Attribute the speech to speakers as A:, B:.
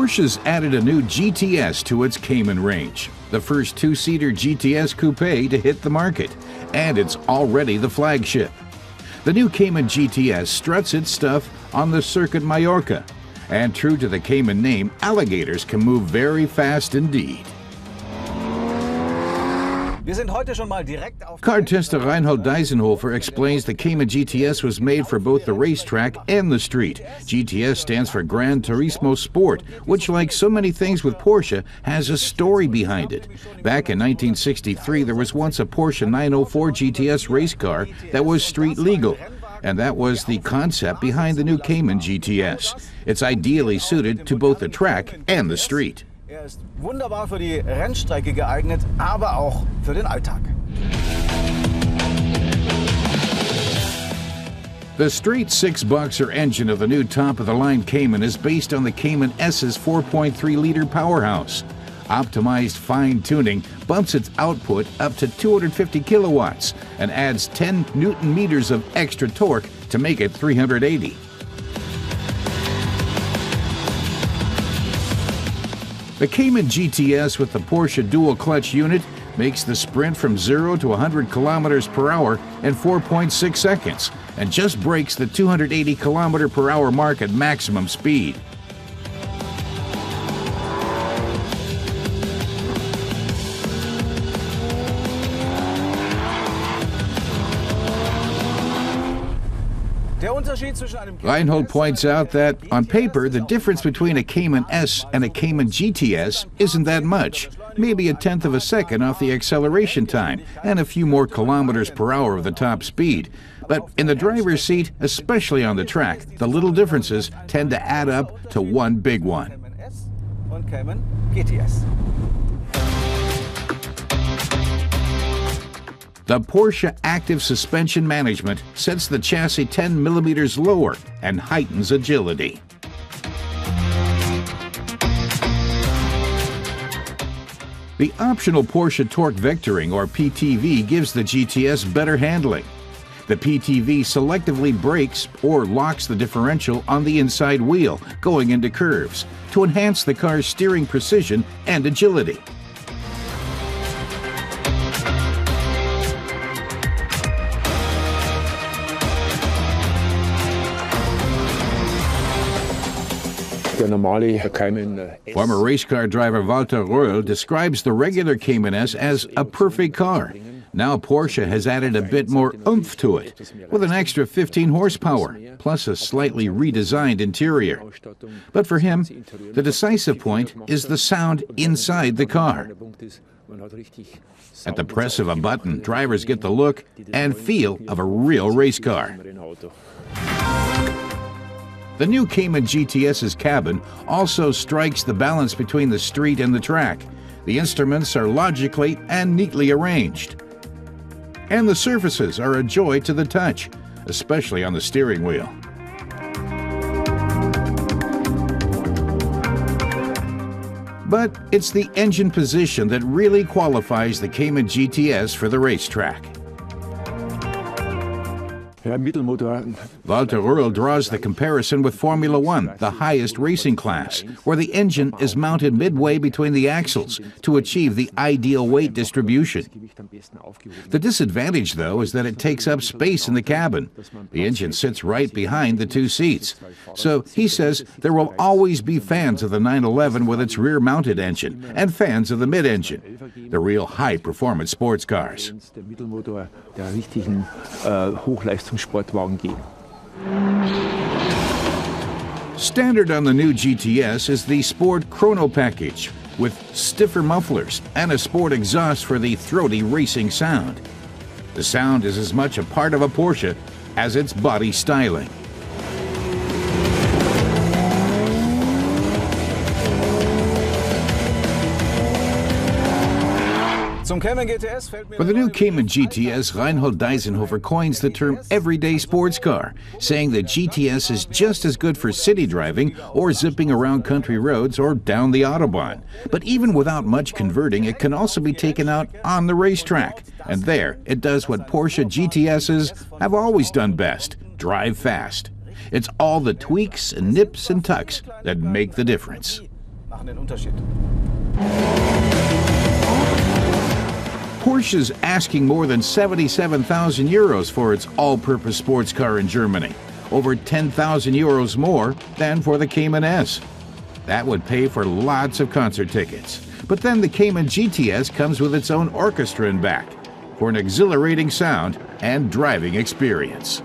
A: Porsche's added a new GTS to its Cayman range, the first two-seater GTS coupe to hit the market, and it's already the flagship. The new Cayman GTS struts its stuff on the Circuit Mallorca, and true to the Cayman name, alligators can move very fast indeed. Car tester Reinhold Deisenhofer explains the Cayman GTS was made for both the racetrack and the street. GTS stands for Gran Turismo Sport, which, like so many things with Porsche, has a story behind it. Back in 1963, there was once a Porsche 904 GTS race car that was street legal, and that was the concept behind the new Cayman GTS. It's ideally suited to both the track and the street.
B: Ist wunderbar für die Rennstrecke geeignet, aber auch für den Alltag.
A: The straight six-boxer engine of the new top-of-the-line Cayman is based on the Cayman S's 4.3-liter powerhouse. Optimized fine-tuning bumps its output up to 250 kilowatts and adds 10 newton-meters of extra torque to make it 380. The Cayman GTS with the Porsche dual-clutch unit makes the sprint from 0 to 100 kilometers per hour in 4.6 seconds and just breaks the 280 kilometer per hour mark at maximum speed. Reinhold points out that, on paper, the difference between a Cayman S and a Cayman GTS isn't that much, maybe 1/10 of a second off the acceleration time and a few more kilometers per hour of the top speed. But in the driver's seat, especially on the track, the little differences tend to add up to one big one.
B: Cayman GTS.
A: The Porsche Active Suspension Management sets the chassis 10 millimeters lower and heightens agility. The optional Porsche Torque Vectoring, or PTV, gives the GTS better handling. The PTV selectively brakes or locks the differential on the inside wheel going into curves to enhance the car's steering precision and agility. Former race car driver Walter Röhrl describes the regular Cayman S as a perfect car. Now Porsche has added a bit more oomph to it, with an extra 15 horsepower, plus a slightly redesigned interior. But for him, the decisive point is the sound inside the car. At the press of a button, drivers get the look and feel of a real race car. The new Cayman GTS's cabin also strikes the balance between the street and the track. The instruments are logically and neatly arranged. And the surfaces are a joy to the touch, especially on the steering wheel. But it's the engine position that really qualifies the Cayman GTS for the racetrack. Walter Röhrl draws the comparison with Formula One, the highest racing class, where the engine is mounted midway between the axles to achieve the ideal weight distribution. The disadvantage, though, is that it takes up space in the cabin. The engine sits right behind the two seats. So he says there will always be fans of the 911 with its rear-mounted engine and fans of the mid-engine, the real high-performance sports cars. Standard on the new GTS is the Sport Chrono package, with stiffer mufflers and a sport exhaust for the throaty racing sound. The sound is as much a part of a Porsche as its body styling. For the new Cayman GTS, Reinhold Deisenhofer coins the term everyday sports car, saying the GTS is just as good for city driving or zipping around country roads or down the Autobahn. But even without much converting, it can also be taken out on the racetrack. And there, it does what Porsche GTSs have always done best: drive fast. It's all the tweaks and nips and tucks that make the difference.
B: machen den Unterschied.
A: Porsche's asking more than 77,000 euros for its all-purpose sports car in Germany, over 10,000 euros more than for the Cayman S. That would pay for lots of concert tickets. But then the Cayman GTS comes with its own orchestra and back for an exhilarating sound and driving experience.